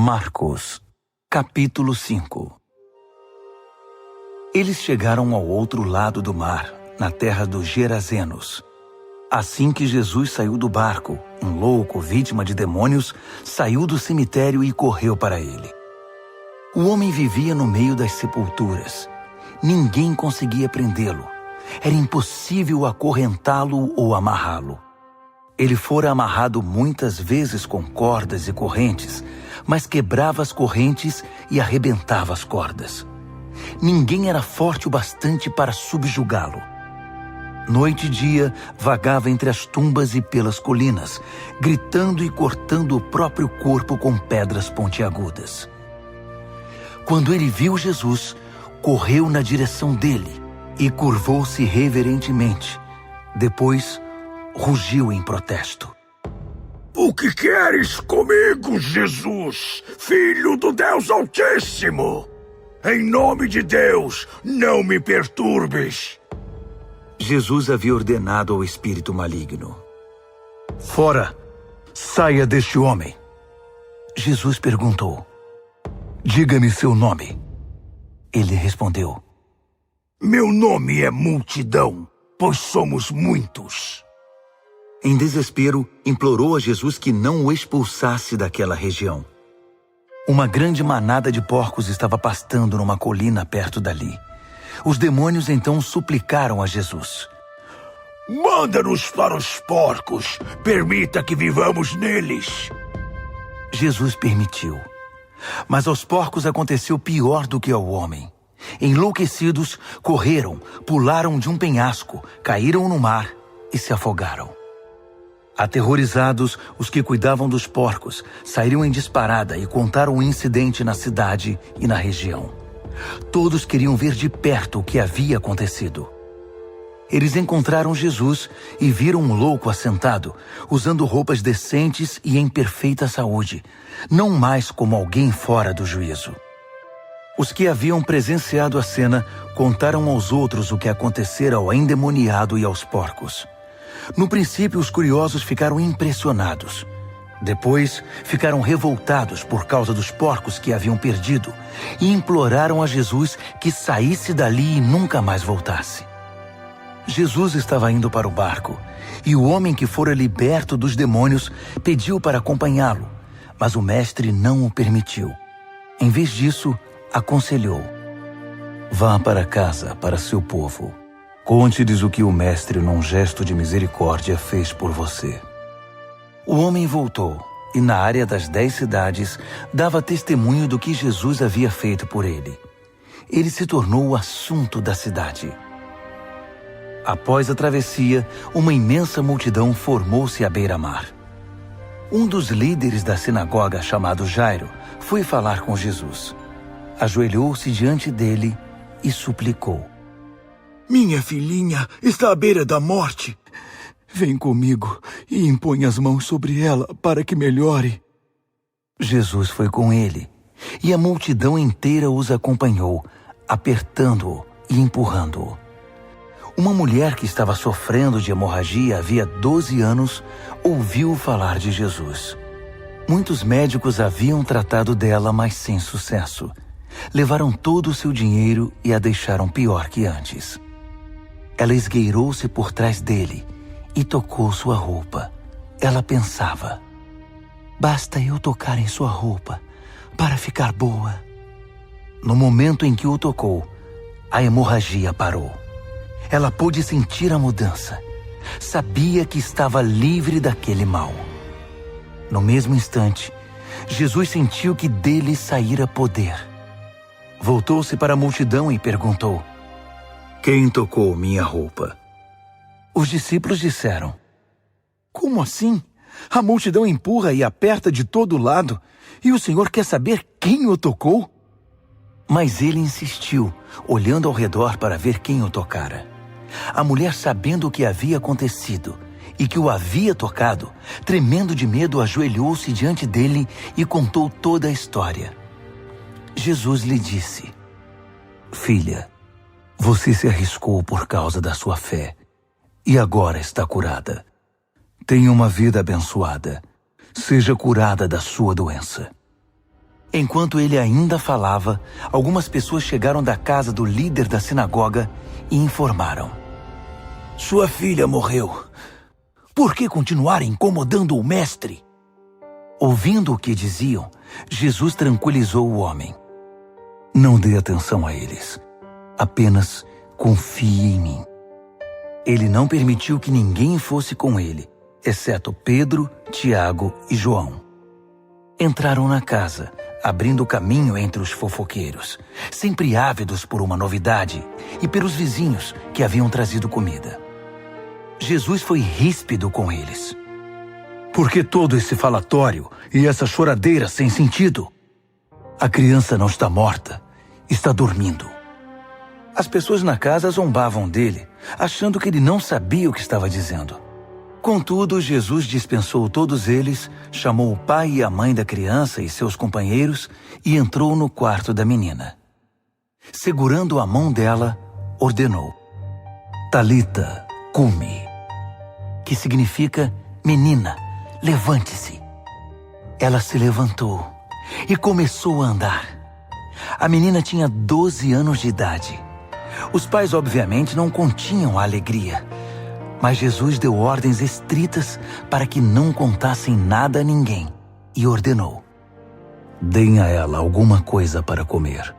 Marcos, capítulo 5. Eles chegaram ao outro lado do mar, na terra dos Gerazenos. Assim que Jesus saiu do barco, um louco, vítima de demônios, saiu do cemitério e correu para ele. O homem vivia no meio das sepulturas. Ninguém conseguia prendê-lo. Era impossível acorrentá-lo ou amarrá-lo. Ele fora amarrado muitas vezes com cordas e correntes, mas quebrava as correntes e arrebentava as cordas. Ninguém era forte o bastante para subjugá-lo. Noite e dia, vagava entre as tumbas e pelas colinas, gritando e cortando o próprio corpo com pedras pontiagudas. Quando ele viu Jesus, correu na direção dele e curvou-se reverentemente. Depois, rugiu em protesto. O que queres comigo, Jesus, Filho do Deus Altíssimo? Em nome de Deus, não me perturbes. Jesus havia ordenado ao espírito maligno: Fora! Saia deste homem! Jesus perguntou: Diga-me seu nome. Ele respondeu: Meu nome é Multidão, pois somos muitos. Em desespero, implorou a Jesus que não o expulsasse daquela região. Uma grande manada de porcos estava pastando numa colina perto dali. Os demônios então suplicaram a Jesus: Manda-nos para os porcos, permita que vivamos neles. Jesus permitiu. Mas aos porcos aconteceu pior do que ao homem. Enlouquecidos, correram, pularam de um penhasco, caíram no mar e se afogaram. Aterrorizados, os que cuidavam dos porcos saíram em disparada e contaram o incidente na cidade e na região. Todos queriam ver de perto o que havia acontecido. Eles encontraram Jesus e viram um louco assentado, usando roupas decentes e em perfeita saúde, não mais como alguém fora do juízo. Os que haviam presenciado a cena contaram aos outros o que acontecera ao endemoniado e aos porcos. No princípio, os curiosos ficaram impressionados. Depois, ficaram revoltados por causa dos porcos que haviam perdido e imploraram a Jesus que saísse dali e nunca mais voltasse. Jesus estava indo para o barco e o homem que fora liberto dos demônios pediu para acompanhá-lo, mas o mestre não o permitiu. Em vez disso, aconselhou: Vá para casa, para seu povo. Conte-lhes o que o mestre, num gesto de misericórdia, fez por você. O homem voltou e, na área das 10 cidades, dava testemunho do que Jesus havia feito por ele. Ele se tornou o assunto da cidade. Após a travessia, uma imensa multidão formou-se à beira-mar. Um dos líderes da sinagoga, chamado Jairo, foi falar com Jesus. Ajoelhou-se diante dele e suplicou: Minha filhinha está à beira da morte. Vem comigo e impõe as mãos sobre ela para que melhore. Jesus foi com ele, e a multidão inteira os acompanhou, apertando-o e empurrando-o. Uma mulher que estava sofrendo de hemorragia havia 12 anos ouviu falar de Jesus. Muitos médicos haviam tratado dela, mas sem sucesso. Levaram todo o seu dinheiro e a deixaram pior que antes. Ela esgueirou-se por trás dele e tocou sua roupa. Ela pensava: Basta eu tocar em sua roupa para ficar boa. No momento em que o tocou, a hemorragia parou. Ela pôde sentir a mudança. Sabia que estava livre daquele mal. No mesmo instante, Jesus sentiu que dele saíra poder. Voltou-se para a multidão e perguntou: Quem tocou minha roupa? Os discípulos disseram: Como assim? A multidão empurra e aperta de todo lado, e o Senhor quer saber quem o tocou? Mas ele insistiu, olhando ao redor para ver quem o tocara. A mulher, sabendo o que havia acontecido e que o havia tocado, tremendo de medo, ajoelhou-se diante dele e contou toda a história. Jesus lhe disse: Filha, você se arriscou por causa da sua fé e agora está curada. Tenha uma vida abençoada. Seja curada da sua doença. Enquanto ele ainda falava, algumas pessoas chegaram da casa do líder da sinagoga e informaram: "Sua filha morreu. Por que continuar incomodando o mestre?" Ouvindo o que diziam, Jesus tranquilizou o homem. "Não dê atenção a eles. Apenas confie em mim." Ele não permitiu que ninguém fosse com ele, exceto Pedro, Tiago e João. Entraram na casa, abrindo caminho entre os fofoqueiros, sempre ávidos por uma novidade, e pelos vizinhos que haviam trazido comida. Jesus foi ríspido com eles. "Por que todo esse falatório e essa choradeira sem sentido? A criança não está morta, está dormindo." As pessoas na casa zombavam dele, achando que ele não sabia o que estava dizendo. Contudo, Jesus dispensou todos eles, chamou o pai e a mãe da criança e seus companheiros e entrou no quarto da menina. Segurando a mão dela, ordenou: "Talita, cumi", que significa: "Menina, levante-se." Ela se levantou e começou a andar. A menina tinha 12 anos de idade. Os pais, obviamente, não continham a alegria, mas Jesus deu ordens estritas para que não contassem nada a ninguém e ordenou: "Deem a ela alguma coisa para comer."